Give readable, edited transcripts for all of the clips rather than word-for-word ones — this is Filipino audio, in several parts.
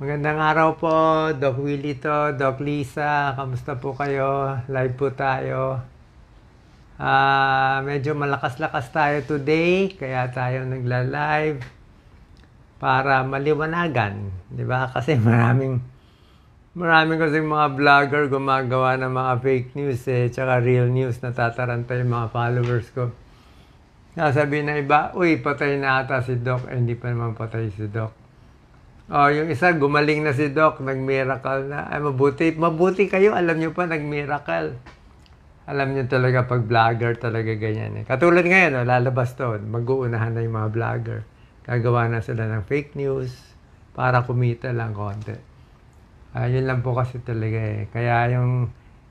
Magandang araw po, Doc Willie to, Doc Lisa, kamusta po kayo? Live po tayo. Medyo malakas-lakas tayo today, kaya tayo nagla-live para maliwanagan, di ba? Kasi maraming kasing mga vlogger gumagawa ng mga fake news tsaka real news, natataranta yung mga followers ko. Sasabihin na iba, uy, patay na ata si Doc, hindi pa naman patay si Doc. Yung isa, gumaling na si Doc, nag-miracle na. Ay, mabuti kayo, alam nyo pa, nag-miracle. Alam nyo talaga, pag vlogger talaga ganyan Katulad ngayon, lalabas to, mag-uunahan na yung mga vlogger. Gagawa na sila ng fake news para kumita lang konti. Yun lang po kasi talaga Kaya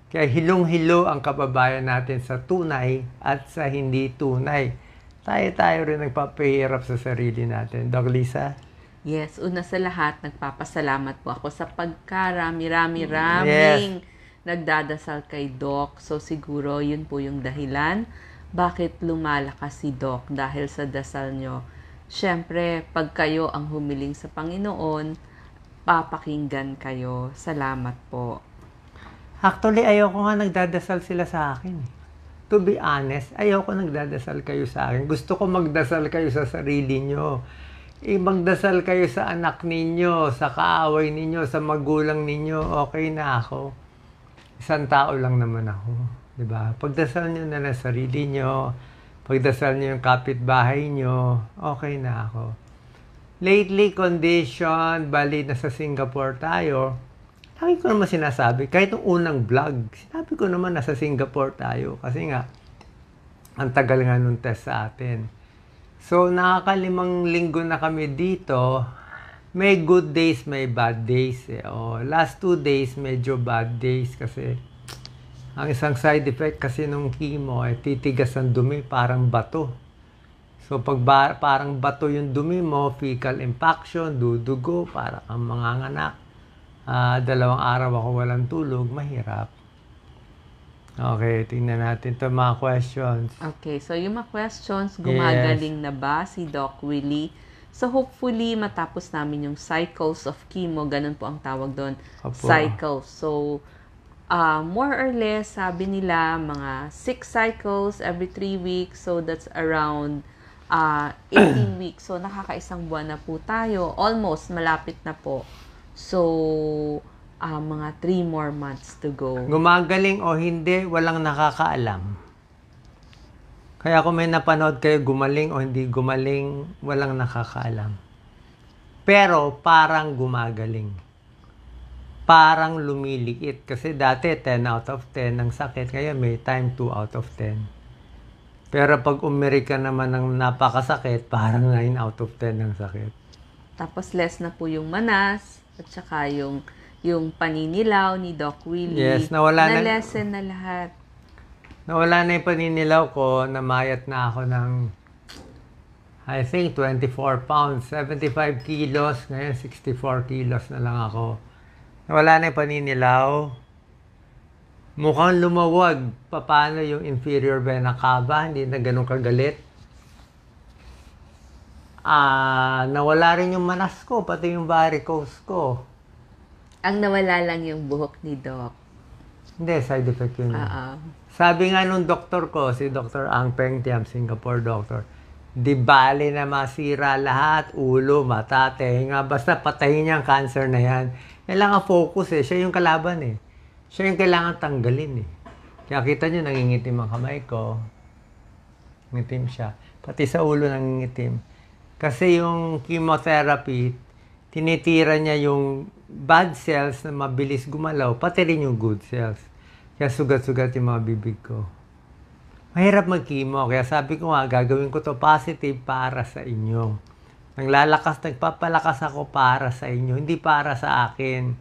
hilong-hilo ang kababayan natin sa tunay at sa hindi tunay. Tayo rin nagpapahirap sa sarili natin. Doc Lisa? Yes, una sa lahat, nagpapasalamat po ako sa pagkarami-raming nagdadasal kay Doc. So siguro yun po yung dahilan bakit lumalakas si Doc dahil sa dasal nyo. Siyempre, pag kayo ang humiling sa Panginoon, papakinggan kayo. Salamat po. Actually, ayoko nga nagdadasal sila sa akin. To be honest, ayoko nagdadasal kayo sa akin. Gusto ko magdasal kayo sa sarili nyo. Magdasal kayo sa anak ninyo, sa kaaway ninyo, sa magulang ninyo, okay na ako. Isang tao lang naman ako, di ba? Pagdasal nyo na lang sarili nyo, pagdasal nyo yung kapitbahay nyo, okay na ako. Lately condition, bali nasa Singapore tayo, lagi ko naman sinasabi, kahit yung unang vlog, sinabi ko naman nasa Singapore tayo, kasi nga, ang tagal nga nung test sa atin. So, nakakalimang linggo na kami dito. May good days, may bad days. Last 2 days, medyo bad days kasi ang isang side effect kasi nung chemo titigas ang dumi, parang bato. So, pag parang bato yung dumi mo, fecal impaction, dudugo, para kang manganganak. 2 araw ako walang tulog, mahirap. Okay, tingnan natin ito mga questions. Okay, so yung mga questions, gumagaling na ba si Doc Willie? So hopefully, matapos namin yung cycles of chemo, ganun po ang tawag doon, cycles. So, more or less, sabi nila, mga 6 cycles every 3 weeks. So, that's around 18 weeks. So, nakakaisang buwan na po tayo. Almost, malapit na po. So, mga 3 more months to go. Gumagaling o hindi, walang nakakaalam. Kaya kung may napanood kayo gumaling o hindi gumaling, walang nakakaalam. Pero parang gumagaling. Parang lumiliit. Kasi dati 10 out of 10 ang sakit. Kaya may time 2 out of 10. Pero pag umiri ka naman ng napakasakit, parang 9 out of 10 ang sakit. Tapos less na po yung manas at saka yung paninilaw ni Doc Willie. Yes, na-lessen na lahat. Nawala na yung paninilaw ko, namayat na ako ng, I think, 24 pounds, 75 kilos, ngayon 64 kilos na lang ako. Nawala na yung paninilaw. Mukhang lumawag. Paano yung inferior vena cava, hindi na ganun kagalit. Nawala rin yung manas ko, pati yung varicose ko. Ang nawala lang yung buhok ni Doc. Hindi, side effect yun. Sabi nga nung doktor ko, si Dr. Ang Peng Tiam, Singapore doctor, di bali na masira lahat, ulo, mata, tenga, basta patayin niya ang cancer na yan. Kailangan focus siya yung kalaban Siya yung kailangan tanggalin Kaya kita niyo, nangingitim ang kamay ko. Ngitim siya. Pati sa ulo nangingitim. Kasi yung chemotherapy, tinitira niya yung bad cells na mabilis gumalaw, pati rin yung good cells. Kaya sugat-sugat yung mga bibig ko. Mahirap mag-chemo, kaya sabi ko nga, gagawin ko to positive para sa inyo. Nagpapalakas ako para sa inyo, hindi para sa akin.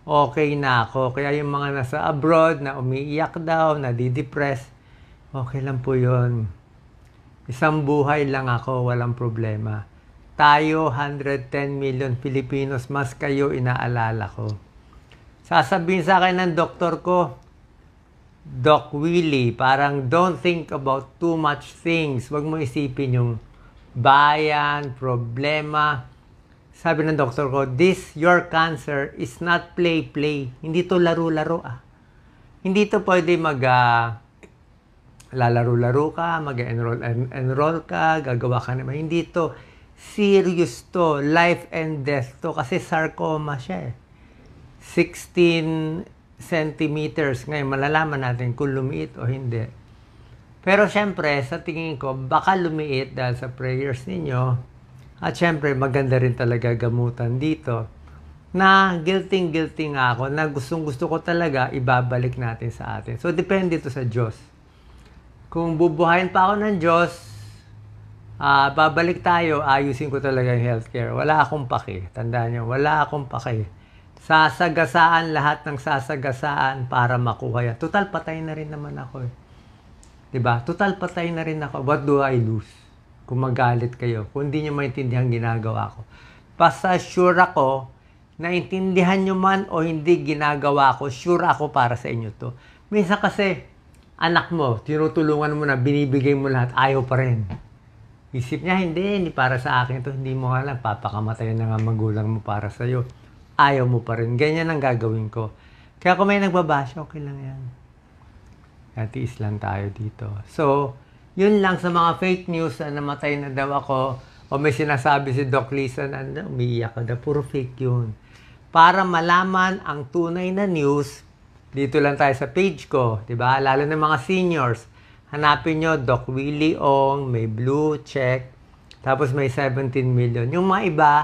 Okay na ako. Kaya yung mga nasa abroad na umiiyak daw, nadidepress, okay lang po yun. Isang buhay lang ako, walang problema. Tayo, 110 million Filipinos, mas kayo inaalala ko. Sasabihin sa akin ng doktor ko, Doc Willie, parang don't think about too much things. Huwag mo isipin yung bayan, problema. Sabi ng doktor ko, your cancer is not play. Hindi to laro-laro Hindi to pwede lalaro-laro ka, mag-enroll ka, gagawa ka naman. Hindi to. Serious to. Life and death to. Kasi sarcoma siya 16 centimeters. Ngayon, malalaman natin kung lumiit o hindi. Pero syempre, sa tingin ko, baka lumiit dahil sa prayers ninyo. At syempre, maganda rin talaga gamutan dito. Na guilty nga ako, na gustong-gusto ko talaga, ibabalik natin sa atin. So, depende to sa Diyos. Kung bubuhayin pa ako ng Diyos, babalik tayo, ayusin ko talaga yung healthcare. Wala akong pake. Tandaan nyo, wala akong pake. Sasagasaan lahat ng sasagasaan para makuha yan. Total, patay na rin naman ako Diba? Total, patay na rin ako. What do I lose? Kung magalit kayo. Kung hindi nyo maintindihan ginagawa ko. Basta sure ako, naintindihan nyo man o hindi ginagawa ko, sure ako para sa inyo to. Minsan kasi, anak mo, tinutulungan mo na, binibigay mo lahat, ayaw pa rin. Isip niya, hindi para sa akin to, hindi mo alam, papakamatay na nga magulang mo para sa'yo. Ayaw mo pa rin. Ganyan ang gagawin ko. Kaya kung may nagbabasya, okay lang yan. Tiis lang tayo dito. So, yun lang sa mga fake news na namatay na daw ako o may sinasabi si Doc Lisa na umiiyak ka daw. Puro fake yun. Para malaman ang tunay na news, dito lang tayo sa page ko. Diba? Lalo na mga seniors. Hanapin nyo, Doc Willie Ong, may blue check, tapos may 17 million. Yung mga iba,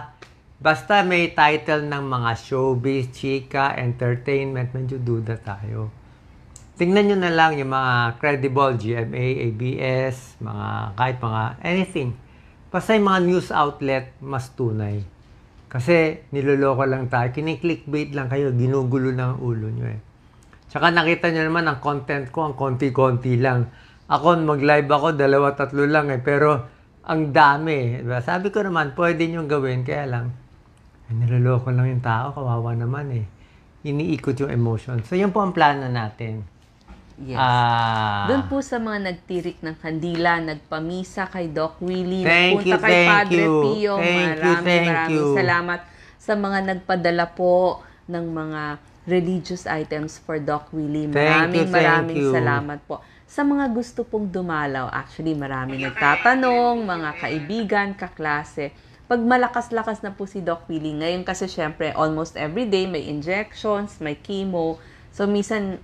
basta may title ng mga showbiz, chika, entertainment, medyo duda tayo. Tingnan nyo na lang yung mga credible, GMA, ABS, kahit mga anything. Basta yung mga news outlet, mas tunay. Kasi niloloko lang tayo. Kini-clickbait lang kayo, ginugulo lang ang ulo nyo Tsaka nakita nyo naman ang content ko, ang konti-konti lang. Ako, mag-live ako, 2-3 lang pero ang dami. Diba? Sabi ko naman, pwede nyo gawin, kaya lang, niloloko lang yung tao, kawawa naman Iniikot yung emotion. So, yun po ang plano natin. Yes. Doon po sa mga nagtirik ng kandila, nagpamisa kay Doc Willie, nagpunta kay Padre Pio, maraming salamat sa mga nagpadala po ng mga religious items for Doc Willie. Maraming salamat po. Sa mga gusto pong dumalaw, actually maraming nagtatanong, mga kaibigan, kaklase. Pag malakas-lakas na po si Doc Willie, ngayon kasi syempre almost everyday may injections, may chemo. So minsan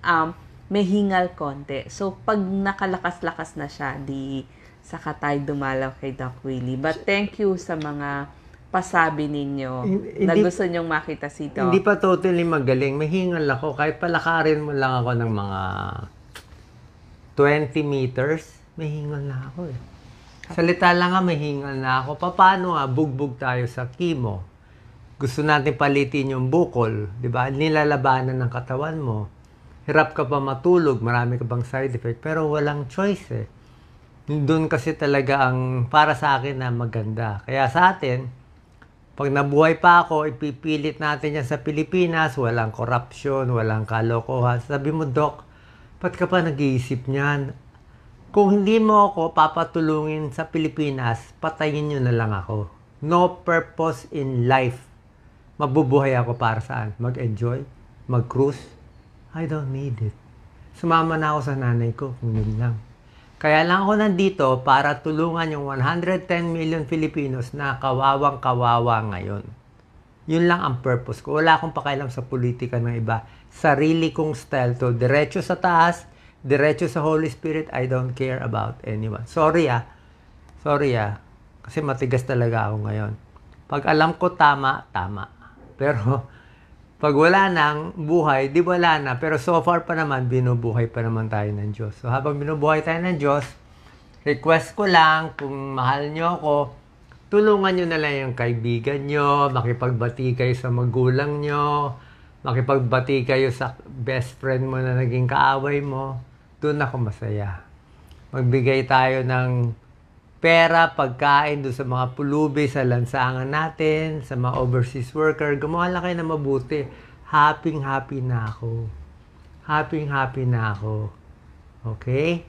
may hingal konti. So, pag nakalakas-lakas na siya, di saka tayo dumalaw kay Doc Willie. But thank you sa mga pasabi ninyo na gusto nyong makita si Doc. Hindi pa totally magaling. May hingal ako. Kahit palakarin mo lang ako ng mga 20 meters, may hingal na ako Salita lang may hingal na ako. Paano bugbog tayo sa chemo? Gusto natin palitin yung bukol. Diba? Nilalabanan ng katawan mo. Hirap ka pa matulog, marami ka bang side effect, pero walang choice Doon kasi talaga ang para sa akin na maganda. Kaya sa atin, pag nabuhay pa ako, ipipilit natin yan sa Pilipinas, walang corruption, walang kalokohan. Sabi mo, Doc, ba't ka pa nag-iisip niyan? Kung hindi mo ako papatulungin sa Pilipinas, patayin nyo na lang ako. No purpose in life. Mabubuhay ako para saan? Mag-enjoy? Mag-cruise? I don't need it. Sumama na ako sa nanay ko kung yun lang. Kaya lang ako nandito para tulungan yung 110 million Filipinos na kawawang-kawawa ngayon. Yun lang ang purpose ko. Wala akong pakialam sa politika ng iba. Sarili kong style to. Diretso sa taas, diretso sa Holy Spirit. I don't care about anyone. Sorry Kasi matigas talaga ako ngayon. Pag alam ko tama. Pero pag wala nang buhay, di wala na. Pero so far pa naman, binubuhay pa naman tayo ng Diyos. So habang binubuhay tayo ng Diyos, request ko lang, kung mahal nyo ako, tulungan nyo na lang yung kaibigan nyo, makipagbati kayo sa magulang nyo, makipagbati kayo sa best friend mo na naging kaaway mo. Doon ako masaya. Magbigay tayo ng pera, pagkain doon sa mga pulubi, sa lansangan natin, sa mga overseas worker. Gumawa lang kayo na mabuti. Happy na ako. Okay?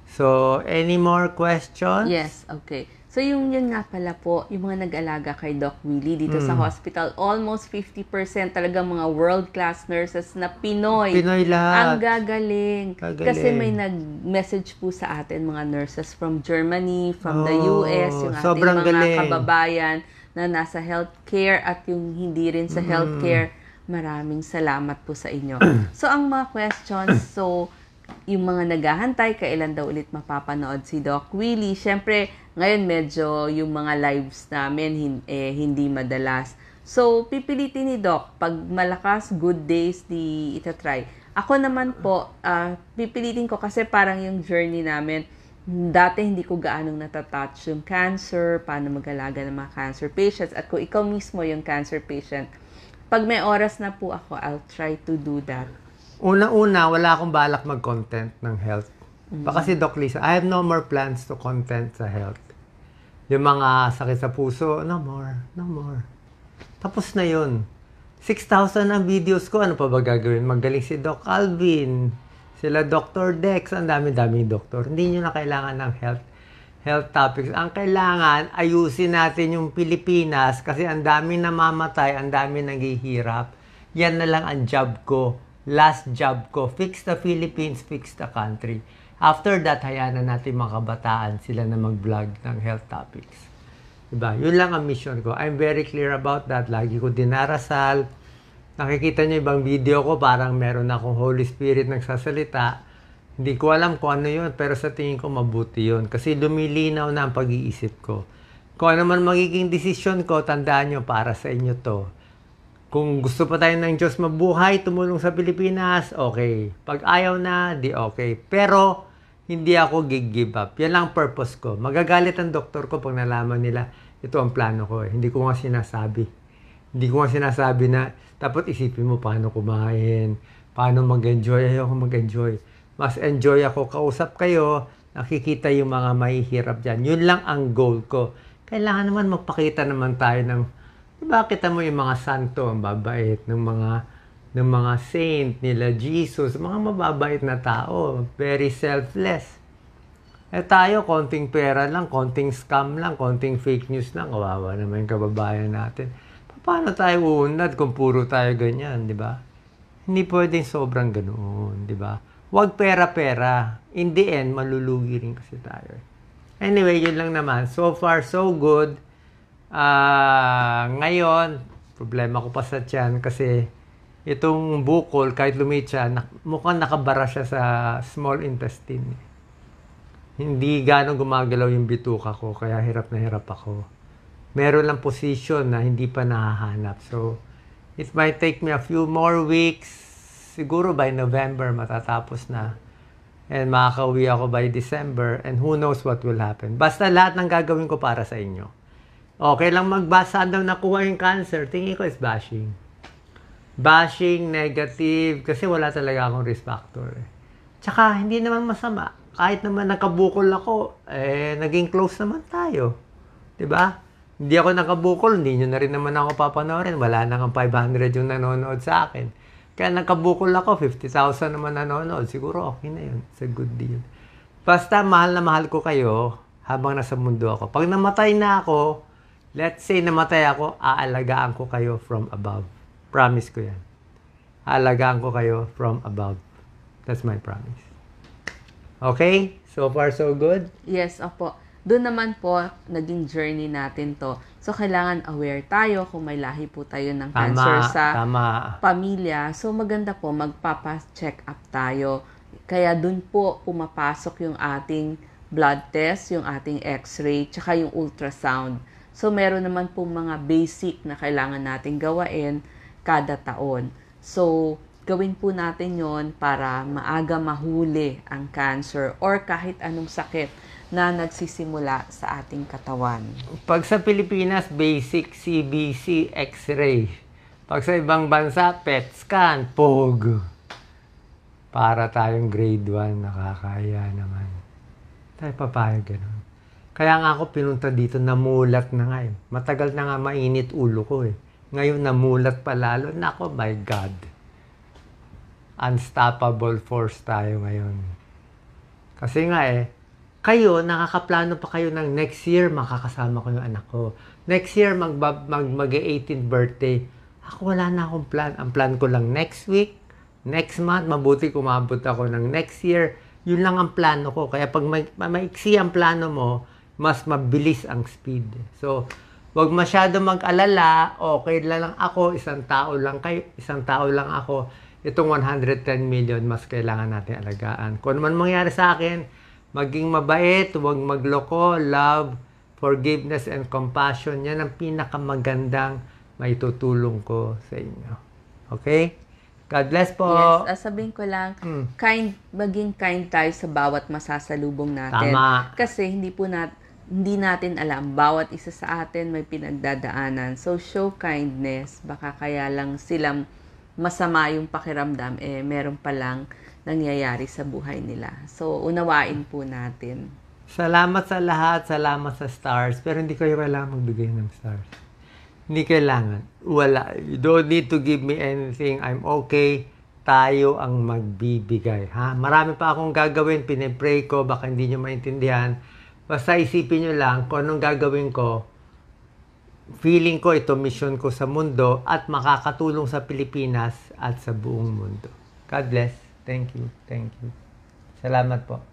So, any more questions? Yes, okay. So, yun nga pala po, yung mga nag-alaga kay Doc Willie dito sa hospital, almost 50% talaga mga world-class nurses na Pinoy. Pinoy lahat. Ang gagaling. Gagaling. Kasi may nag-message po sa atin mga nurses from Germany, from the US, yung ating sobrang mga galing. kababayan na nasa healthcare at yung hindi rin sa healthcare. Maraming salamat po sa inyo. So, ang mga questions, yung mga naghahantay, kailan daw ulit mapapanood si Doc Willie. Siyempre, ngayon medyo yung mga lives namin hindi madalas. So, pipilitin ni Doc, pag malakas, good days, di itatry. Ako naman po, pipilitin ko kasi parang yung journey namin, dati hindi ko gaanong natatouch yung cancer, paano mag-alaga ng mga cancer patients. At kung ikaw mismo yung cancer patient, pag may oras na po ako, I'll try to do that. Una-una, wala akong balak mag-content ng health. Baka si Doc Lisa, I have no more plans to content sa health. Yung mga sakit sa puso, no more. Tapos na yun. 6,000 ang videos ko, ano pa ba gagawin? Magaling si Doc Alvin, sila Dr. Dex, ang dami-daming doktor. Hindi nyo na kailangan ng health topics. Ang kailangan, ayusin natin yung Pilipinas kasi ang dami namamatay, ang dami naghihirap. Yan na lang ang job ko. Last job ko. Fix the Philippines, fix the country. After that, hayaan na natin mga kabataan sila na mag-vlog ng health topics. Diba? Yun lang ang mission ko. I'm very clear about that. Lagi ko dinarasal. Nakikita nyo ibang video ko, parang meron akong Holy Spirit nagsasalita. Hindi ko alam kung ano yun, pero sa tingin ko mabuti yun. Kasi lumilinaw na ang pag-iisip ko. Kung ano man magiging desisyon ko, tandaan nyo, para sa inyo to. Kung gusto pa tayo ng Diyos mabuhay, tumulong sa Pilipinas, okay. Pag ayaw na, di okay. Pero, hindi ako give up. Yan lang purpose ko. Magagalit ang doktor ko pag nalaman nila, ito ang plano ko. Hindi ko nga sinasabi. Hindi ko nga sinasabi na, dapat isipin mo paano kumain, paano mag-enjoy. Ayoko mag-enjoy. Mas enjoy ako, kausap kayo, nakikita yung mga mahihirap dyan. Yun lang ang goal ko. Kailangan naman magpakita naman tayo ng, diba, kita mo yung mga santo, ang babait, ng mga saint, nila Jesus, mga mababait na tao, very selfless. Tayo, konting pera lang, konting scam lang, konting fake news lang, kawawa naman yung kababayan natin. Paano tayo uunlad kung puro tayo ganyan, di ba? Hindi pwedeng sobrang ganoon, di ba? Huwag pera-pera. In the end, malulugi rin kasi tayo. Anyway, yun lang naman. So far, so good. Ngayon, problema ko pa sa tiyan kasi itong bukol, kahit lumit siya, mukhang nakabara siya sa small intestine. Hindi gano'ng gumagalaw yung bituka ko, kaya hirap na hirap ako. Meron lang position na hindi pa nahahanap. So, it might take me a few more weeks. Siguro by November matatapos na. And makakauwi ako by December. And who knows what will happen. Basta lahat ng gagawin ko para sa inyo. Okay lang magbasa daw nakuha yung cancer. Tingin ko is bashing. Bashing, negative. Kasi wala talaga akong risk factor. Tsaka hindi naman masama. Kahit naman nakabukol ako, naging close naman tayo. Diba? Hindi ako nakabukol, hindi nyo na rin naman ako papanoorin. Wala na kang 500 yung nanonood sa akin. Kaya nakabukol ako, 50,000 naman nanonood. Siguro okay na yun. It's a good deal. Basta mahal na mahal ko kayo habang nasa mundo ako. Pag namatay na ako, let's say namatay ako, aalagaan ko kayo from above. Promise ko yan. Aalagaan ko kayo from above. That's my promise. Okay? So far, so good? Yes, opo. Doon naman po, naging journey natin to. So, kailangan aware tayo kung may lahi po tayo ng cancer sa pamilya. So, maganda po, magpapa-check up tayo. Kaya doon po pumapasok yung ating blood test, yung ating x-ray, tsaka yung ultrasound. So, meron naman po mga basic na kailangan natin gawain kada taon. So, gawin po natin yon para maaga mahuli ang cancer or kahit anong sakit na nagsisimula sa ating katawan. Pag sa Pilipinas, basic CBC X-ray. Pag sa ibang bansa, PET scan, POG. Para tayong grade 1, nakakaya naman. Tayo papayag ganun. Kaya nga ako pinunta dito, namulat na nga eh. Matagal na nga mainit ulo ko eh. Ngayon namulat pa lalo. Nako, my God. Unstoppable force tayo ngayon. Kasi nga kayo, nakakaplano pa kayo ng next year, makakasama ko yung anak ko. Next year, mag-18th birthday. Ako, wala na akong plan. Ang plan ko lang next week, next month, mabuti kumabot ako ng next year. Yun lang ang plano ko. Kaya pag maiksi ang plano mo, mas mabilis ang speed. So, wag masyado mag-alala. Okay lang ako, isang tao lang ako. Itong 110 million, mas kailangan natin alagaan. Kung man mangyari sa akin, maging mabait, huwag magloko, love, forgiveness, and compassion. Yan ang pinakamagandang maitutulong ko sa inyo. Okay? God bless po. Yes, sabihin ko lang, maging kind tayo sa bawat masasalubong natin. Tama. Kasi hindi natin alam, bawat isa sa atin may pinagdadaanan. So, show kindness. Baka kaya lang silang masama yung pakiramdam, meron palang nangyayari sa buhay nila. So, unawain po natin. Salamat sa lahat. Salamat sa stars. Pero hindi kayo kailangan magbigay ng stars. Hindi kailangan. Wala. You don't need to give me anything. I'm okay. Tayo ang magbibigay. Ha? Marami pa akong gagawin. Pinipray ko. Baka hindi nyo maintindihan. Basta isipin nyo lang kung anong gagawin ko. Feeling ko ito mission ko sa mundo at makakatulong sa Pilipinas at sa buong mundo. God bless. Thank you. Thank you. Salamat po.